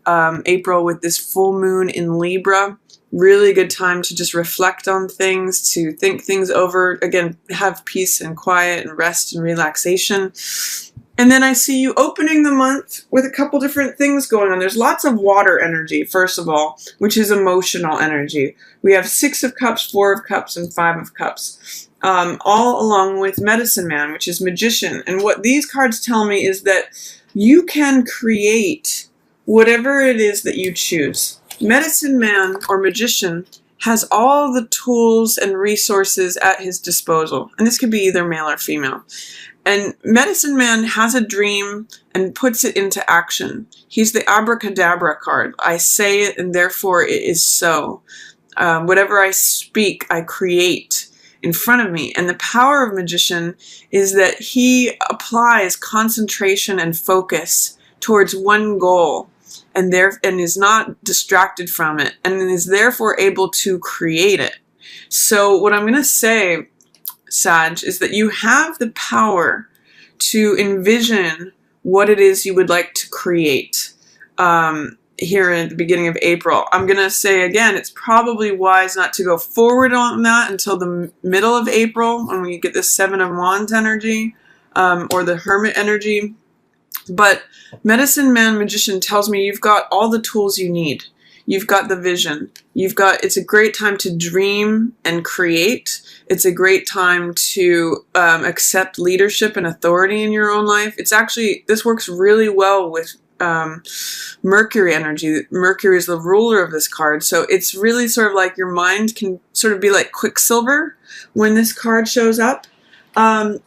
April with this full moon in Libra. Really good time to just reflect on things, to think things over. Again, have peace and quiet and rest and relaxation. And then I see you opening the month with a couple different things going on. There's lots of water energy, first of all, which is emotional energy. We have 6 of Cups, 4 of Cups, and 5 of Cups, all along with Medicine Man, which is Magician. And what these cards tell me is that you can create whatever it is that you choose. Medicine Man or Magician has all the tools and resources at his disposal. And this could be either male or female. And Medicine Man has a dream and puts it into action. He's the abracadabra card. I say it and therefore it is so. Whatever I speak, I create in front of me. And the power of Magician is that he applies concentration and focus towards one goal and is not distracted from it and is therefore able to create it. So what I'm going to say, Sag, is that you have the power to envision what it is you would like to create here at the beginning of April. I'm going to say again, it's probably wise not to go forward on that until the middle of April when we get the 7 of Wands energy or the Hermit energy. But Medicine Man Magician tells me you've got all the tools you need. You've got the vision. It's a great time to dream and create. It's a great time to accept leadership and authority in your own life. This works really well with Mercury energy. Mercury is the ruler of this card. So it's really sort of like your mind can sort of be like Quicksilver when this card shows up. And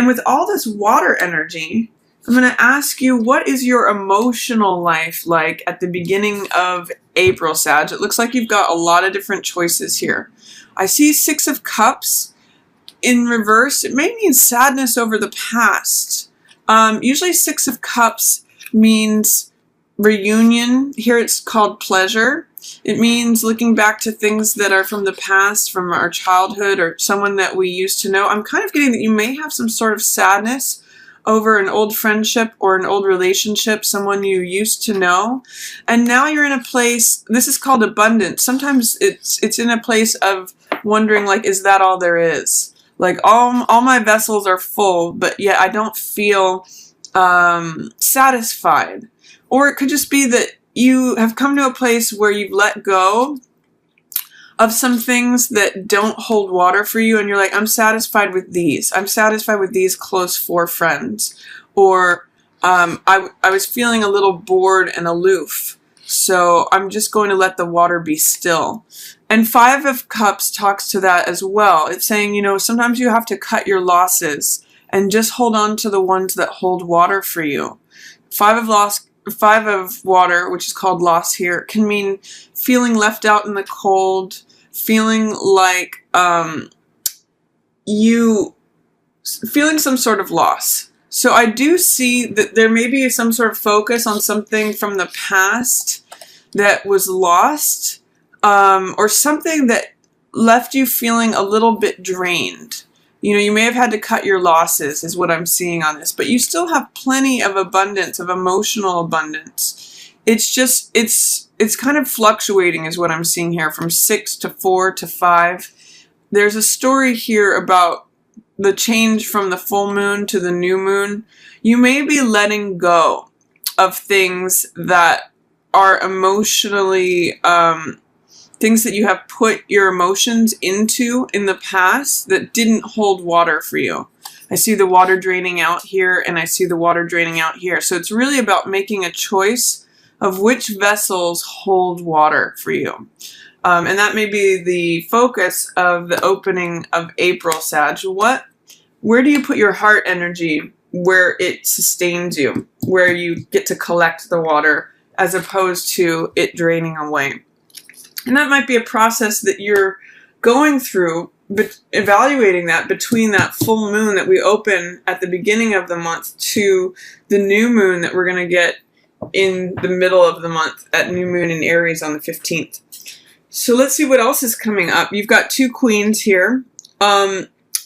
with all this water energy, I'm going to ask you, what is your emotional life like at the beginning of April, Sag? It looks like you've got a lot of different choices here. I see 6 of Cups in reverse. It may mean sadness over the past. Usually 6 of Cups means reunion. Here it's called pleasure. It means looking back to things that are from the past, from our childhood, or someone that we used to know. I'm kind of getting that you may have some sort of sadness over an old friendship or an old relationship, someone you used to know. And now you're in a place, this is called abundance. Sometimes it's in a place of wondering, like, is that all there is? Like, all my vessels are full, but yet I don't feel satisfied. Or it could just be that you have come to a place where you've let go of some things that don't hold water for you, and you're like, I'm satisfied with these. I'm satisfied with these close 4 friends. Or I was feeling a little bored and aloof, so I'm just going to let the water be still. And 5 of Cups talks to that as well. It's saying, sometimes you have to cut your losses and just hold on to the ones that hold water for you. 5 of water, which is called loss here, can mean feeling left out in the cold, feeling like feeling some sort of loss. So I do see that there may be some sort of focus on something from the past that was lost, or something that left you feeling a little bit drained. You may have had to cut your losses, is what I'm seeing on this, but you still have plenty of abundance, of emotional abundance. It's just, it's kind of fluctuating is what I'm seeing here, from 6 to 4 to 5. There's a story here about the change from the full moon to the new moon. You may be letting go of things that are emotionally, things that you have put your emotions into in the past that didn't hold water for you. I see the water draining out here, and I see the water draining out here. So it's really about making a choice of which vessels hold water for you. And that may be the focus of the opening of April, Sag. Where do you put your heart energy where it sustains you, where you get to collect the water as opposed to it draining away? And that might be a process that you're going through, but evaluating that between that full moon that we open at the beginning of the month to the new moon that we're going to get in the middle of the month at new moon in Aries on the 15th. So let's see what else is coming up. You've got 2 queens here.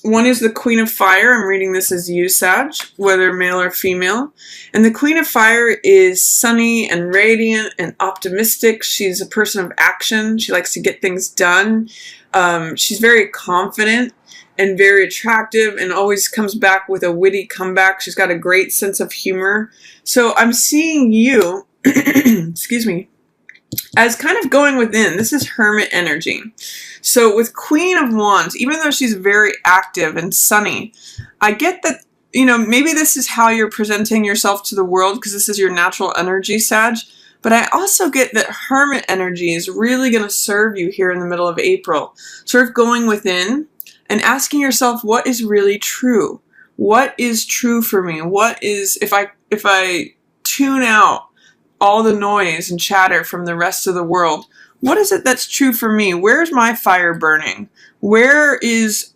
One is the Queen of Fire. I'm reading this as you, Sag, whether male or female. And the Queen of Fire is sunny and radiant and optimistic. She's a person of action. She likes to get things done. She's very confident and very attractive and always comes back with a witty comeback. She's got a great sense of humor. So I'm seeing you, excuse me, as kind of going within. This is Hermit energy. So with Queen of Wands, even though she's very active and sunny, I get that, you know, maybe this is how you're presenting yourself to the world because this is your natural energy, Sag. But I also get that Hermit energy is really going to serve you here in the middle of April. Sort of going within and asking yourself, what is really true? What is true for me? What is, if I tune out all the noise and chatter from the rest of the world, what is it that's true for me? Where's my fire burning? Where is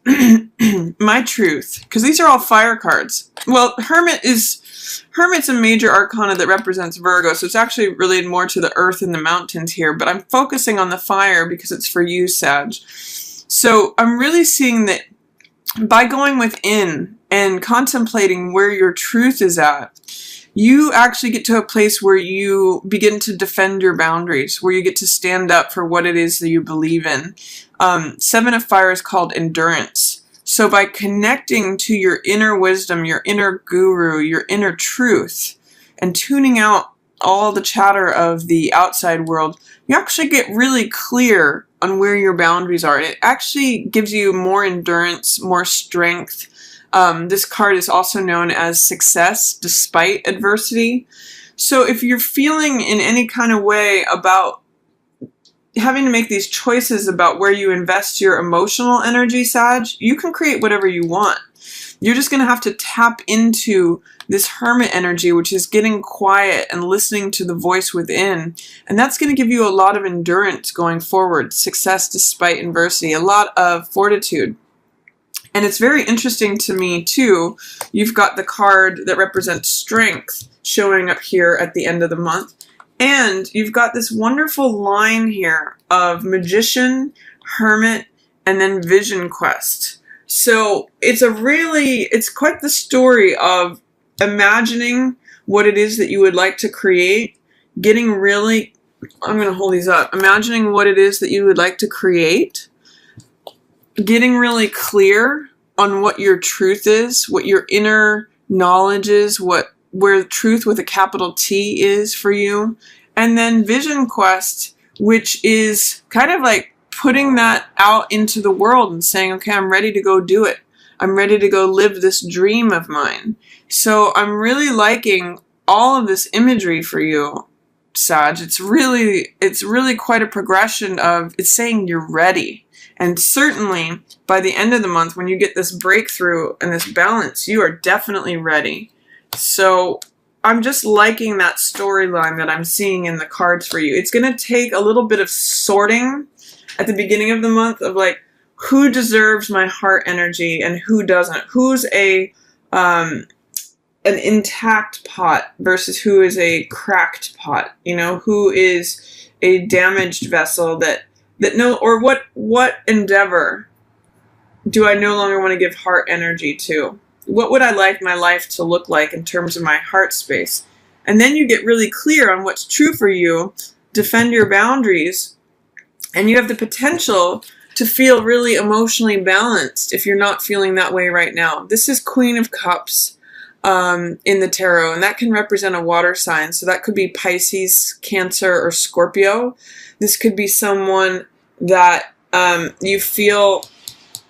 my truth? Because these are all fire cards. Well, Hermit's a major arcana that represents Virgo, so it's actually related more to the earth and the mountains here, but I'm focusing on the fire because it's for you, Sag. So I'm really seeing that by going within and contemplating where your truth is at, you actually get to a place where you begin to defend your boundaries, where you get to stand up for what it is that you believe in. Seven of Fire is called endurance. So by connecting to your inner wisdom, your inner guru, your inner truth, and tuning out all the chatter of the outside world, you actually get really clear on where your boundaries are. It actually gives you more endurance, more strength. This card is also known as success despite adversity. So if you're feeling in any kind of way about having to make these choices about where you invest your emotional energy, Sag, you can create whatever you want. You're just going to have to tap into this Hermit energy, which is getting quiet and listening to the voice within. And that's going to give you a lot of endurance going forward, success despite adversity, a lot of fortitude. And it's very interesting to me, too, you've got the card that represents strength showing up here at the end of the month. And you've got this wonderful line here of Magician, Hermit, and then Vision Quest. So it's quite the story of imagining what it is that you would like to create, getting really, I'm going to hold these up, imagining what it is that you would like to create, getting really clear on what your truth is, what your inner knowledge is, where truth with a capital T is for you. And then Vision Quest, which is kind of like putting that out into the world and saying, okay, I'm ready to go do it. I'm ready to go live this dream of mine. So I'm really liking all of this imagery for you, Sag. It's really quite a progression of, it's saying you're ready. And certainly by the end of the month, when you get this breakthrough and this balance, you are definitely ready. So I'm just liking that storyline that I'm seeing in the cards for you. It's going to take a little bit of sorting at the beginning of the month of like, who deserves my heart energy and who doesn't? Who's an intact pot versus who is a cracked pot? You know, who is a damaged vessel what endeavor do I no longer want to give heart energy to? What would I like my life to look like in terms of my heart space? And then you get really clear on what's true for you, defend your boundaries, and you have the potential to feel really emotionally balanced if you're not feeling that way right now. This is Queen of Cups in the tarot, and that can represent a water sign. So that could be Pisces, Cancer, or Scorpio. This could be someone that you feel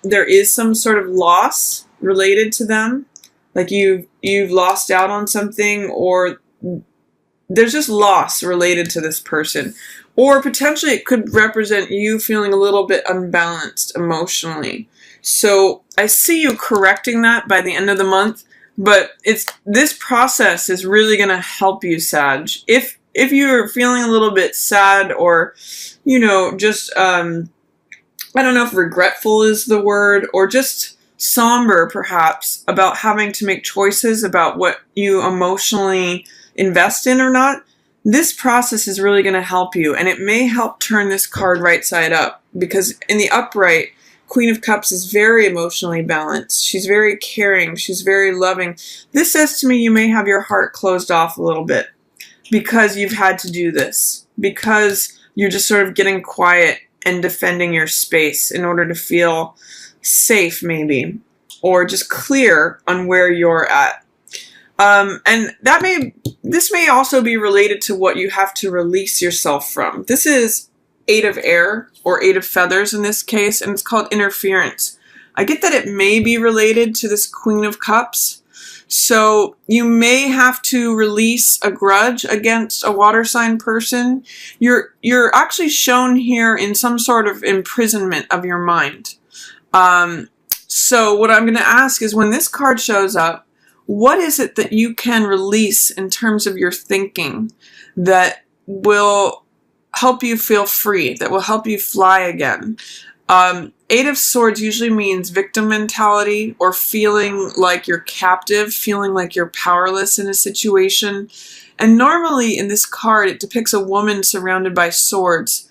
there is some sort of loss related to them, like you've lost out on something, or there's just loss related to this person. Or potentially it could represent you feeling a little bit unbalanced emotionally. So I see you correcting that by the end of the month, but this process is really going to help you, Sag. If you're feeling a little bit sad or, you know, just, I don't know if regretful is the word, or just somber perhaps about having to make choices about what you emotionally invest in or not, this process is really going to help you, and it may help turn this card right side up, because in the upright, Queen of Cups is very emotionally balanced. She's very caring. She's very loving. This says to me you may have your heart closed off a little bit because you've had to do this, because you're just sort of getting quiet and defending your space in order to feel safe, maybe, or just clear on where you're at. And this may also be related to what you have to release yourself from. This is 8 of air, or 8 of feathers in this case, and it's called interference. I get that it may be related to this Queen of Cups. So you may have to release a grudge against a water sign person. You're actually shown here in some sort of imprisonment of your mind. So what I'm going to ask is, when this card shows up, what is it that you can release in terms of your thinking that will help you feel free, that will help you fly again? 8 of Swords usually means victim mentality, or feeling like you're captive, feeling like you're powerless in a situation. And normally in this card, it depicts a woman surrounded by swords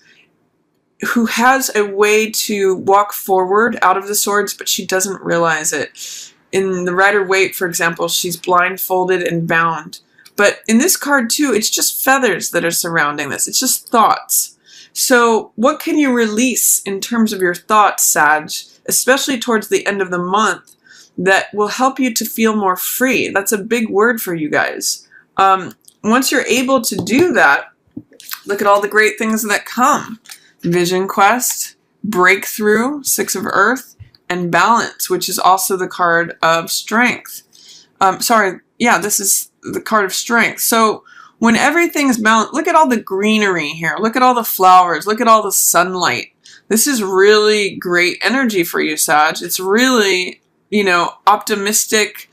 who has a way to walk forward out of the swords, but she doesn't realize it. In the Rider-Waite, for example, she's blindfolded and bound. But in this card too, it's just feathers that are surrounding this. It's just thoughts. So what can you release in terms of your thoughts, Sag, especially towards the end of the month, that will help you to feel more free? That's a big word for you guys. Once you're able to do that, look at all the great things that come. Vision Quest, Breakthrough, 6 of Earth, and Balance, which is also the card of strength. This is the card of strength. So when everything's balanced, look at all the greenery here. Look at all the flowers. Look at all the sunlight. This is really great energy for you, Sag. It's really, optimistic,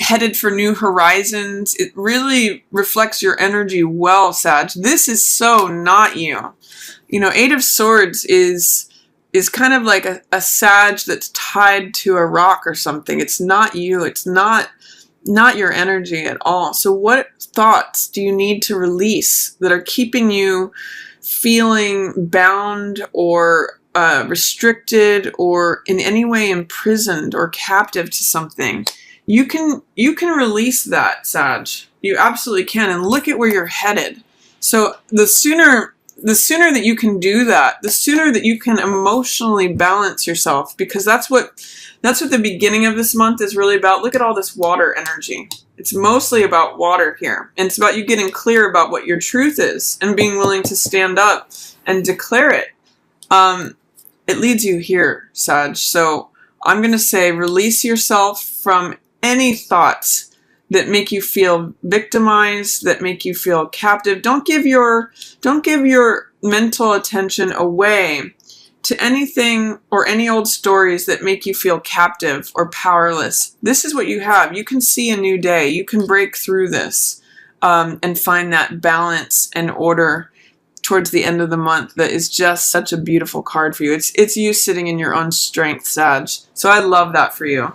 headed for new horizons. It really reflects your energy well, Sag. This is so not you. 8 of Swords is kind of like a Sag that's tied to a rock or something. It's not you. It's not your energy at all. So what thoughts do you need to release that are keeping you feeling bound or restricted or in any way imprisoned or captive to something? You can release that, Sag. You absolutely can. And look at where you're headed. So the sooner that you can do that, the sooner that you can emotionally balance yourself, because that's what the beginning of this month is really about. Look at all this water energy. It's mostly about water here. And it's about you getting clear about what your truth is and being willing to stand up and declare it. It leads you here, Sag. So I'm going to say release yourself from any thoughts that make you feel victimized, that make you feel captive. Don't give your mental attention away to anything or any old stories that make you feel captive or powerless. This is what you have. You can see a new day. You can break through this and find that balance and order towards the end of the month. That is just such a beautiful card for you. It's you sitting in your own strength, Sag. So I love that for you.